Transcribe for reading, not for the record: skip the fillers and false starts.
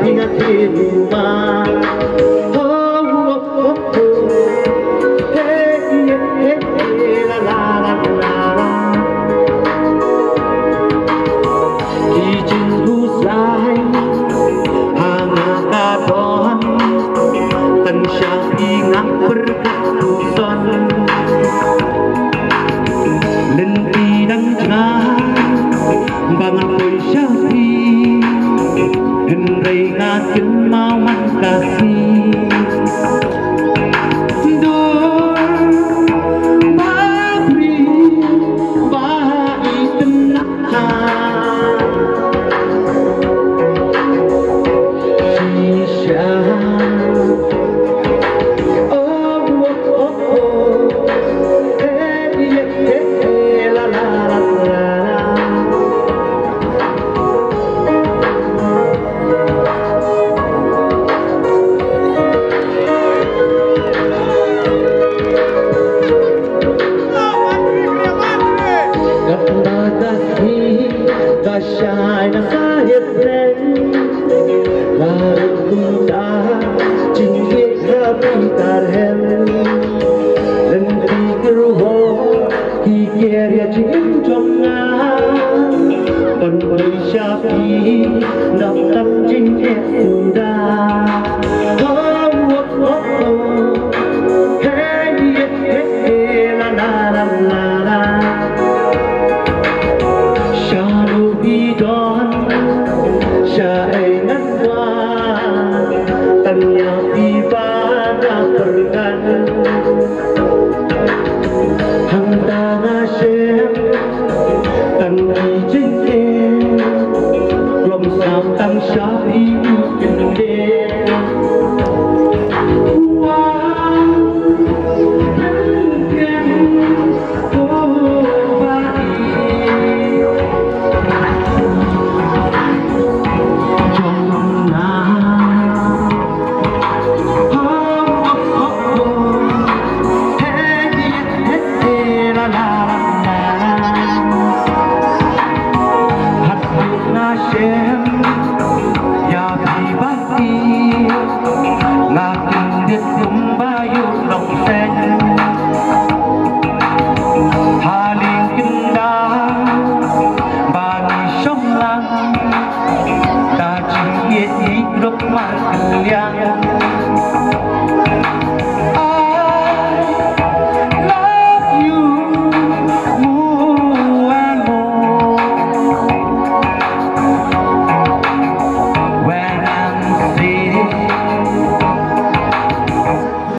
pingat hiruma. Kinh mau mang kasih Dor Babri Bahai tenang Shisha Oh oh oh Hey la la la la Shine a fire friend Lalu kunta Jingrwai kami tarhem Lenti keruho Hikir ya jing jonga Penberi syafi Nak tam jing enda Oh oh oh Hey hey la la la la la Tăng sát ý kinh đêm Wow Khyriem